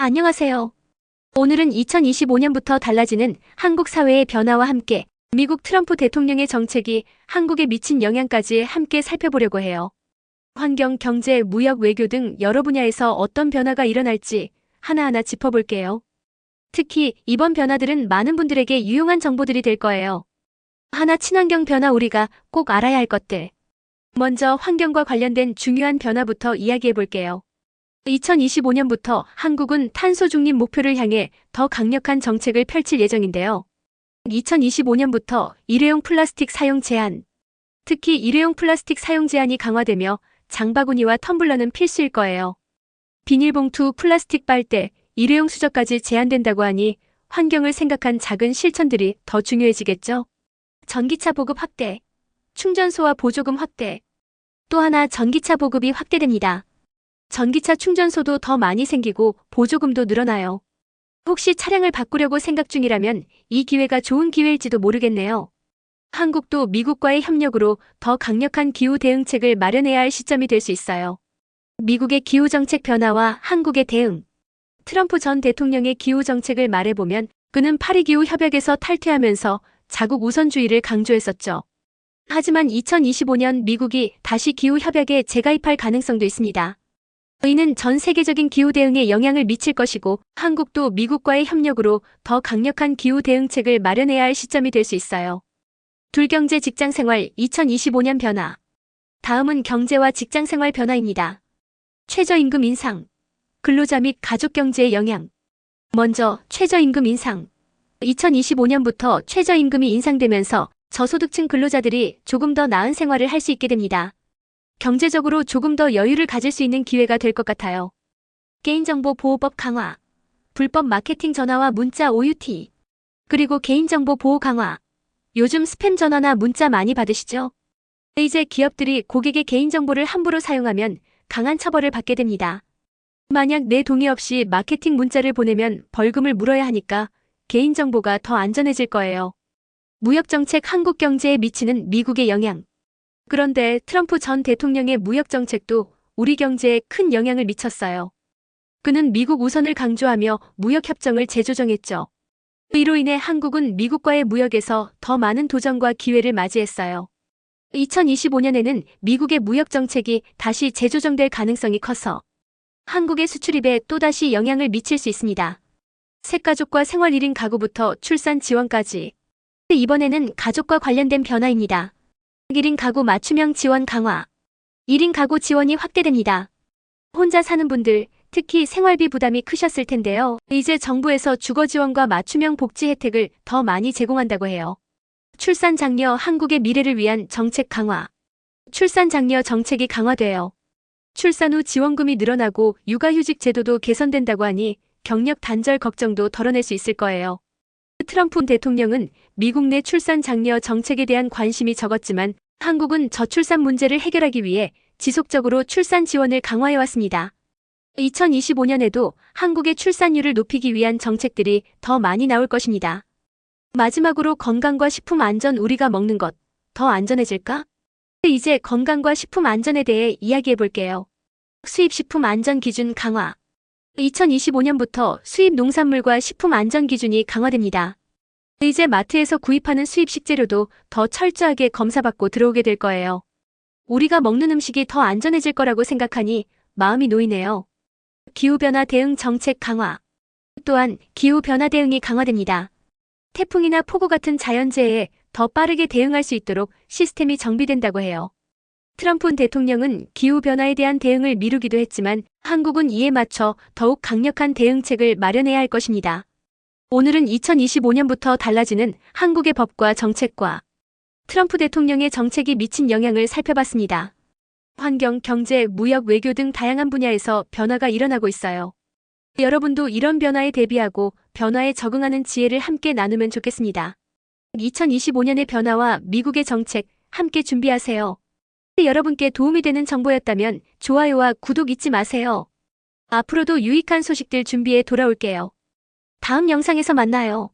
안녕하세요. 오늘은 2025년부터 달라지는 한국 사회의 변화와 함께 미국 트럼프 대통령의 정책이 한국에 미친 영향까지 함께 살펴보려고 해요. 환경, 경제, 무역, 외교 등 여러 분야에서 어떤 변화가 일어날지 하나하나 짚어볼게요. 특히 이번 변화들은 많은 분들에게 유용한 정보들이 될 거예요. 하나, 친환경 변화, 우리가 꼭 알아야 할 것들. 먼저 환경과 관련된 중요한 변화부터 이야기해 볼게요. 2025년부터 한국은 탄소 중립 목표를 향해 더 강력한 정책을 펼칠 예정인데요. 2025년부터 일회용 플라스틱 사용 제한, 특히 일회용 플라스틱 사용 제한이 강화되며 장바구니와 텀블러는 필수일 거예요. 비닐봉투, 플라스틱 빨대, 일회용 수저까지 제한된다고 하니 환경을 생각한 작은 실천들이 더 중요해지겠죠. 전기차 보급 확대, 충전소와 보조금 확대. 또 하나, 전기차 보급이 확대됩니다. 전기차 충전소도 더 많이 생기고 보조금도 늘어나요. 혹시 차량을 바꾸려고 생각 중이라면 이 기회가 좋은 기회일지도 모르겠네요. 한국도 미국과의 협력으로 더 강력한 기후 대응책을 마련해야 할 시점이 될 수 있어요. 미국의 기후 정책 변화와 한국의 대응. 트럼프 전 대통령의 기후 정책을 말해보면 그는 파리 기후 협약에서 탈퇴하면서 자국 우선주의를 강조했었죠. 하지만 2025년 미국이 다시 기후 협약에 재가입할 가능성도 있습니다. 이는 전 세계적인 기후 대응에 영향을 미칠 것이고 한국도 미국과의 협력으로 더 강력한 기후 대응책을 마련해야 할 시점이 될 수 있어요. 둘경제 직장생활 2025년 변화. 다음은 경제와 직장생활 변화입니다. 최저임금 인상, 근로자 및 가족경제의 영향. 먼저 최저임금 인상. 2025년부터 최저임금이 인상되면서 저소득층 근로자들이 조금 더 나은 생활을 할 수 있게 됩니다. 경제적으로 조금 더 여유를 가질 수 있는 기회가 될 것 같아요. 개인정보보호법 강화, 불법 마케팅 전화와 문자 OUT, 그리고 개인정보 보호 강화. 요즘 스팸 전화나 문자 많이 받으시죠? 이제 기업들이 고객의 개인정보를 함부로 사용하면 강한 처벌을 받게 됩니다. 만약 내 동의 없이 마케팅 문자를 보내면 벌금을 물어야 하니까 개인정보가 더 안전해질 거예요. 무역정책, 한국 경제에 미치는 미국의 영향. 그런데 트럼프 전 대통령의 무역정책도 우리 경제에 큰 영향을 미쳤어요. 그는 미국 우선을 강조하며 무역협정을 재조정했죠. 이로 인해 한국은 미국과의 무역에서 더 많은 도전과 기회를 맞이했어요. 2025년에는 미국의 무역정책이 다시 재조정될 가능성이 커서 한국의 수출입에 또다시 영향을 미칠 수 있습니다. 새가족과 생활 1인 가구부터 출산 지원까지. 이번에는 가족과 관련된 변화입니다. 1인 가구 맞춤형 지원 강화. 1인 가구 지원이 확대됩니다. 혼자 사는 분들, 특히 생활비 부담이 크셨을 텐데요. 이제 정부에서 주거 지원과 맞춤형 복지 혜택을 더 많이 제공한다고 해요. 출산 장려, 한국의 미래를 위한 정책 강화. 출산 장려 정책이 강화돼요. 출산 후 지원금이 늘어나고 육아휴직 제도도 개선된다고 하니 경력 단절 걱정도 덜어낼 수 있을 거예요. 트럼프 대통령은 미국 내 출산 장려 정책에 대한 관심이 적었지만 한국은 저출산 문제를 해결하기 위해 지속적으로 출산 지원을 강화해왔습니다. 2025년에도 한국의 출산율을 높이기 위한 정책들이 더 많이 나올 것입니다. 마지막으로 건강과 식품 안전, 우리가 먹는 것 더 안전해질까? 이제 건강과 식품 안전에 대해 이야기해 볼게요. 수입식품 안전 기준 강화. 2025년부터 수입 농산물과 식품 안전 기준이 강화됩니다. 이제 마트에서 구입하는 수입 식재료도 더 철저하게 검사받고 들어오게 될 거예요. 우리가 먹는 음식이 더 안전해질 거라고 생각하니 마음이 놓이네요. 기후변화 대응 정책 강화. 또한 기후변화 대응이 강화됩니다. 태풍이나 폭우 같은 자연재해에 더 빠르게 대응할 수 있도록 시스템이 정비된다고 해요. 트럼프 대통령은 기후변화에 대한 대응을 미루기도 했지만 한국은 이에 맞춰 더욱 강력한 대응책을 마련해야 할 것입니다. 오늘은 2025년부터 달라지는 한국의 법과 정책과 트럼프 대통령의 정책이 미친 영향을 살펴봤습니다. 환경, 경제, 무역, 외교 등 다양한 분야에서 변화가 일어나고 있어요. 여러분도 이런 변화에 대비하고 변화에 적응하는 지혜를 함께 나누면 좋겠습니다. 2025년의 변화와 미국의 정책 함께 준비하세요. 여러분께 도움이 되는 정보였다면 좋아요와 구독 잊지 마세요. 앞으로도 유익한 소식들 준비해 돌아올게요. 다음 영상에서 만나요.